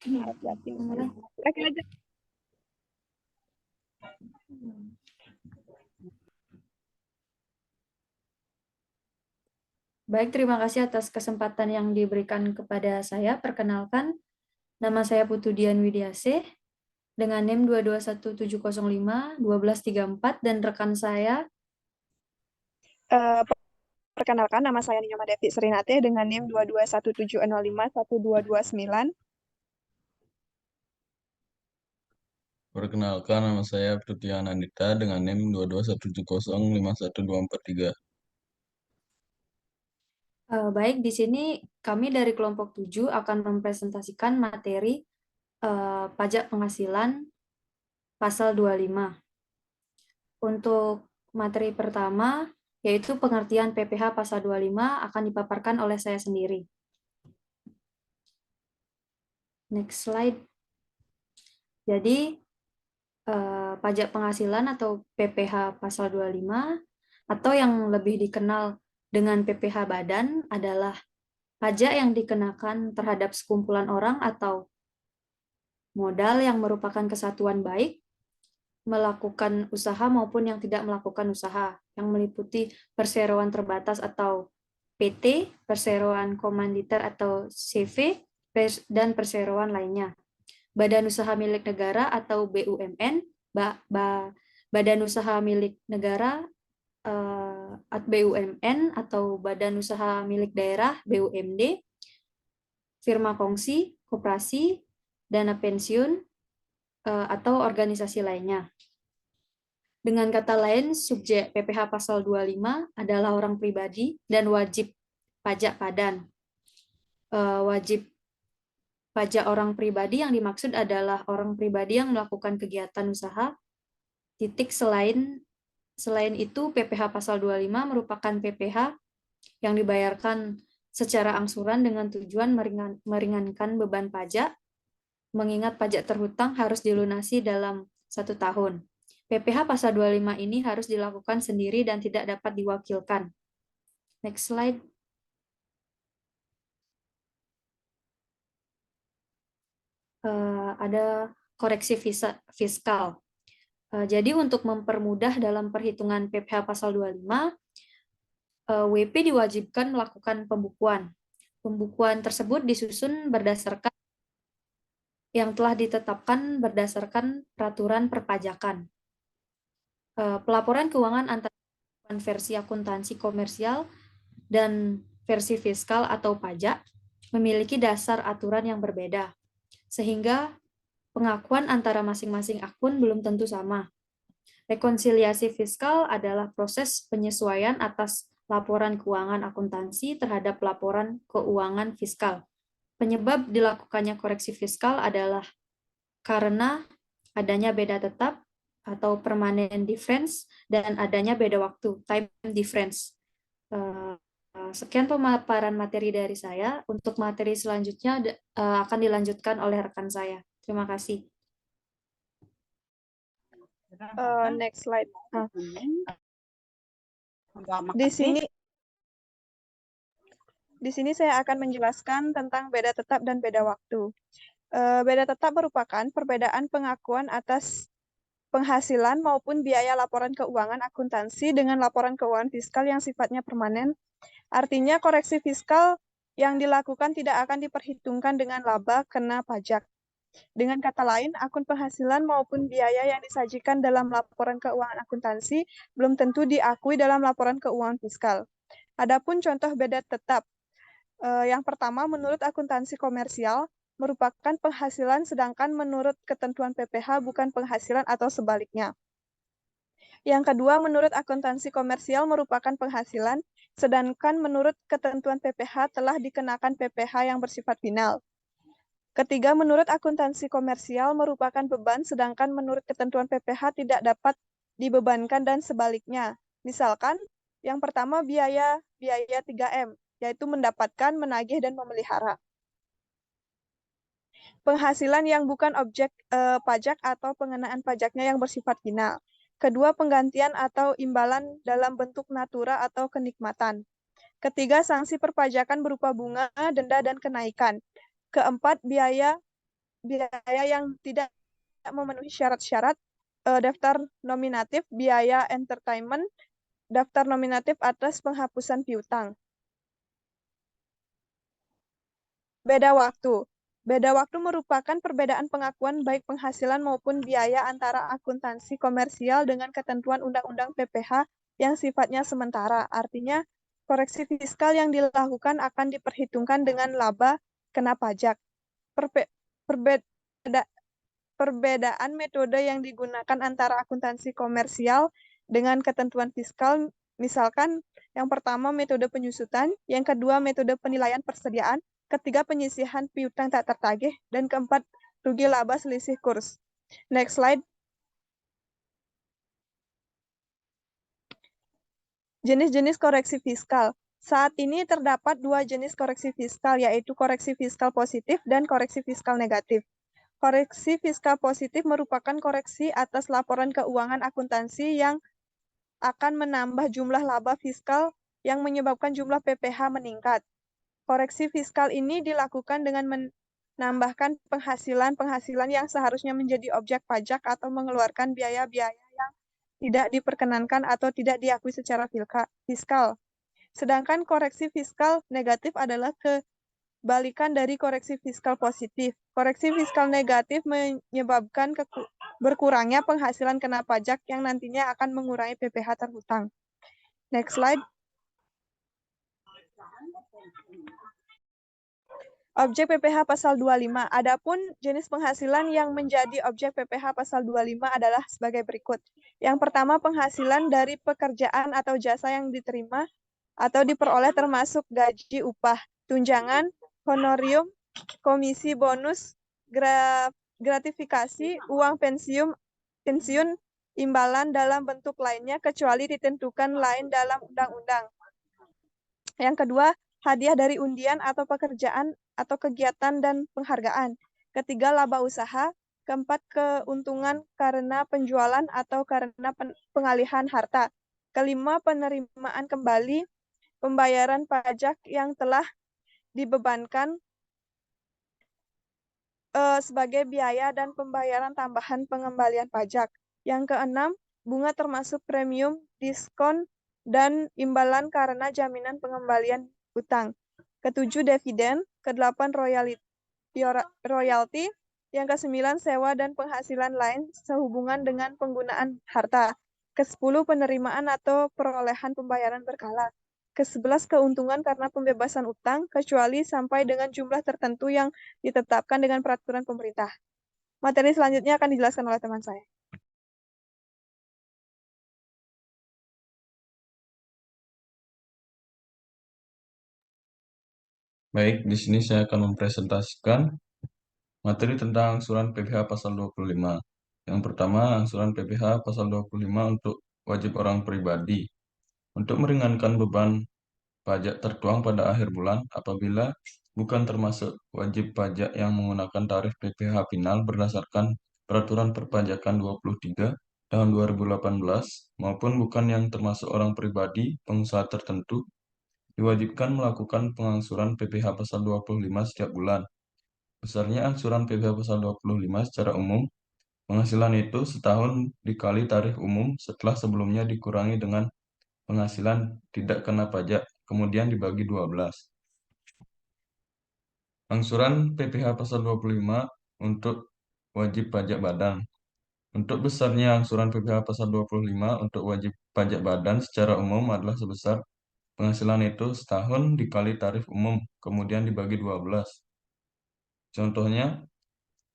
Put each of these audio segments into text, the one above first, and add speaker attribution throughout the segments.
Speaker 1: Jatim.
Speaker 2: Mulai.
Speaker 1: Oke aja.
Speaker 2: Baik, terima kasih atas kesempatan yang diberikan kepada saya. Perkenalkan, nama saya Putu Dian Widiasih dengan NIM 221705123 dan rekan saya.
Speaker 1: Perkenalkan, nama saya Nyonya Devi Serinate dengan NIM 22170512229.
Speaker 3: Perkenalkan, nama saya Prutian Andita dengan NIM 221705123.
Speaker 2: Baik, di sini kami dari kelompok 7 akan mempresentasikan materi pajak penghasilan pasal 25. Untuk materi pertama, yaitu pengertian PPh pasal 25 akan dipaparkan oleh saya sendiri. Next slide. Jadi, pajak penghasilan atau PPh pasal 25 atau yang lebih dikenal dengan PPh badan adalah pajak yang dikenakan terhadap sekumpulan orang atau modal yang merupakan kesatuan baik melakukan usaha maupun yang tidak melakukan usaha, yang meliputi perseroan terbatas atau PT, perseroan komanditer atau CV, dan perseroan lainnya. Badan usaha milik negara atau BUMN, badan usaha milik negara BUMN atau badan usaha milik daerah BUMD, firma kongsi, koperasi, dana pensiun, atau organisasi lainnya. Dengan kata lain, subjek PPh pasal 25 adalah orang pribadi dan wajib pajak padan. Wajib pajak orang pribadi yang dimaksud adalah orang pribadi yang melakukan kegiatan usaha. Selain itu, PPh pasal 25 merupakan PPh yang dibayarkan secara angsuran dengan tujuan meringankan beban pajak, mengingat pajak terhutang harus dilunasi dalam 1 tahun. PPh pasal 25 ini harus dilakukan sendiri dan tidak dapat diwakilkan. Next slide. Ada koreksi fiskal. Jadi untuk mempermudah dalam perhitungan PPh pasal 25, WP diwajibkan melakukan pembukuan. Pembukuan tersebut disusun berdasarkan yang telah ditetapkan berdasarkan peraturan perpajakan. Pelaporan keuangan antara versi akuntansi komersial dan versi fiskal atau pajak memiliki dasar aturan yang berbeda, sehingga pengakuan antara masing-masing akun belum tentu sama. Rekonsiliasi fiskal adalah proses penyesuaian atas laporan keuangan akuntansi terhadap laporan keuangan fiskal. Penyebab dilakukannya koreksi fiskal adalah karena adanya beda tetap atau permanent difference dan adanya beda waktu, time difference. Sekian pemaparan materi dari saya. Untuk materi selanjutnya akan dilanjutkan oleh rekan saya. Terima kasih.
Speaker 1: Next slide. Di sini saya akan menjelaskan tentang beda tetap dan beda waktu. Beda tetap merupakan perbedaan pengakuan atas penghasilan maupun biaya laporan keuangan akuntansi dengan laporan keuangan fiskal yang sifatnya permanen. Artinya koreksi fiskal yang dilakukan tidak akan diperhitungkan dengan laba kena pajak. Dengan kata lain, akun penghasilan maupun biaya yang disajikan dalam laporan keuangan akuntansi belum tentu diakui dalam laporan keuangan fiskal. Adapun contoh beda tetap. Yang pertama, menurut akuntansi komersial, merupakan penghasilan sedangkan menurut ketentuan PPh bukan penghasilan atau sebaliknya. Yang kedua, menurut akuntansi komersial merupakan penghasilan, sedangkan menurut ketentuan PPh telah dikenakan PPh yang bersifat final. Ketiga, menurut akuntansi komersial merupakan beban, sedangkan menurut ketentuan PPh tidak dapat dibebankan dan sebaliknya. Misalkan, yang pertama biaya 3M, yaitu mendapatkan, menagih, dan memelihara. Penghasilan yang bukan objek pajak atau pengenaan pajaknya yang bersifat final. Kedua, penggantian atau imbalan dalam bentuk natura atau kenikmatan. Ketiga, sanksi perpajakan berupa bunga, denda, dan kenaikan. Keempat, biaya biaya yang tidak memenuhi syarat-syarat, daftar nominatif biaya entertainment, daftar nominatif atas penghapusan piutang. Beda waktu. Beda waktu merupakan perbedaan pengakuan baik penghasilan maupun biaya antara akuntansi komersial dengan ketentuan Undang-Undang PPH yang sifatnya sementara. Artinya, koreksi fiskal yang dilakukan akan diperhitungkan dengan laba kena pajak. Perbedaan metode yang digunakan antara akuntansi komersial dengan ketentuan fiskal, misalkan yang pertama metode penyusutan, yang kedua metode penilaian persediaan, ketiga penyisihan piutang tak tertagih, dan keempat rugi laba selisih kurs. Next slide. Jenis-jenis koreksi fiskal. Saat ini terdapat dua jenis koreksi fiskal, yaitu koreksi fiskal positif dan koreksi fiskal negatif. Koreksi fiskal positif merupakan koreksi atas laporan keuangan akuntansi yang akan menambah jumlah laba fiskal yang menyebabkan jumlah PPH meningkat. Koreksi fiskal ini dilakukan dengan menambahkan penghasilan yang seharusnya menjadi objek pajak atau mengeluarkan biaya-biaya yang tidak diperkenankan atau tidak diakui secara fiskal. Sedangkan koreksi fiskal negatif adalah kebalikan dari koreksi fiskal positif. Koreksi fiskal negatif menyebabkan berkurangnya penghasilan kena pajak yang nantinya akan mengurangi PPH terhutang. Next slide. Objek PPH pasal 25. Adapun jenis penghasilan yang menjadi objek PPH pasal 25 adalah sebagai berikut. Yang pertama, penghasilan dari pekerjaan atau jasa yang diterima atau diperoleh termasuk gaji, upah, tunjangan, honorium, komisi, bonus, gratifikasi, uang pensiun, imbalan dalam bentuk lainnya kecuali ditentukan lain dalam undang-undang. Yang kedua, hadiah dari undian atau pekerjaan atau kegiatan dan penghargaan. Ketiga, laba usaha. Keempat, keuntungan karena penjualan atau karena pengalihan harta. Kelima, penerimaan kembali pembayaran pajak yang telah dibebankan sebagai biaya dan pembayaran tambahan pengembalian pajak. Yang keenam, bunga termasuk premium, diskon, dan imbalan karena jaminan pengembalian utang. Ketujuh, dividen. Kedelapan, royalti. Yang kesembilan, sewa dan penghasilan lain sehubungan dengan penggunaan harta. Kesepuluh, penerimaan atau perolehan pembayaran berkala. Ke-11, keuntungan karena pembebasan utang, kecuali sampai dengan jumlah tertentu yang ditetapkan dengan peraturan pemerintah. Materi selanjutnya akan dijelaskan oleh teman saya.
Speaker 3: Baik, di sini saya akan mempresentasikan materi tentang angsuran PPh pasal 25. Yang pertama, angsuran PPh pasal 25 untuk wajib orang pribadi. Untuk meringankan beban pajak tertuang pada akhir bulan apabila bukan termasuk wajib pajak yang menggunakan tarif PPh final berdasarkan Peraturan Perpajakan 23 tahun 2018 maupun bukan yang termasuk orang pribadi pengusaha tertentu diwajibkan melakukan pengangsuran PPh pasal 25 setiap bulan. Besarnya angsuran PPh pasal 25 secara umum, penghasilan itu setahun dikali tarif umum setelah sebelumnya dikurangi dengan penghasilan tidak kena pajak, kemudian dibagi 12. Angsuran PPh pasal 25 untuk wajib pajak badan. Untuk besarnya angsuran PPh pasal 25 untuk wajib pajak badan secara umum adalah sebesar penghasilan itu setahun dikali tarif umum, kemudian dibagi 12. Contohnya,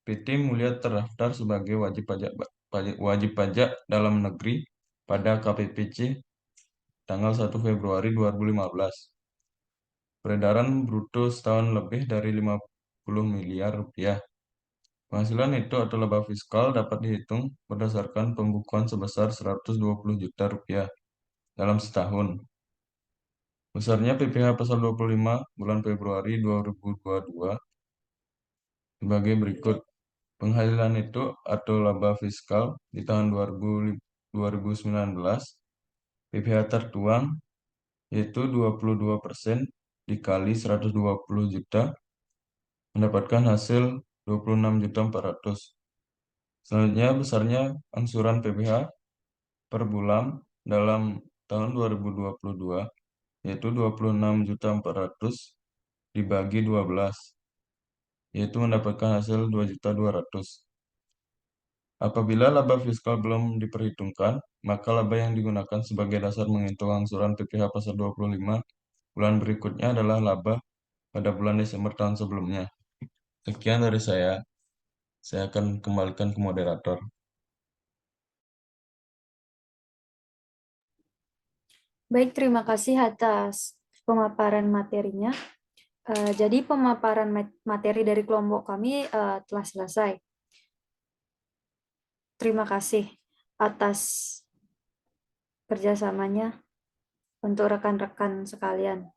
Speaker 3: PT Mulia terdaftar sebagai wajib pajak dalam negeri pada KPPC tanggal 1 Februari 2015. Peredaran bruto setahun lebih dari 50 miliar rupiah. Penghasilan itu atau laba fiskal dapat dihitung berdasarkan pembukuan sebesar 120 juta rupiah dalam setahun. Besarnya PPh pasal 25 bulan Februari 2022 sebagai berikut. Penghasilan itu atau laba fiskal di tahun 2019 PPh tertuang yaitu 22% dikali 120 juta mendapatkan hasil 26.400. Selanjutnya besarnya angsuran PPh per bulan dalam tahun 2022 yaitu 26.400 dibagi 12, yaitu mendapatkan hasil 2.200.000. Apabila laba fiskal belum diperhitungkan, maka laba yang digunakan sebagai dasar menghitung angsuran PPh pasal 25 bulan berikutnya adalah laba pada bulan Desember tahun sebelumnya. Sekian dari saya. Saya akan kembalikan ke moderator.
Speaker 2: Baik, terima kasih atas pemaparan materinya. Jadi pemaparan materi dari kelompok kami telah selesai. Terima kasih atas kerjasamanya untuk rekan-rekan sekalian.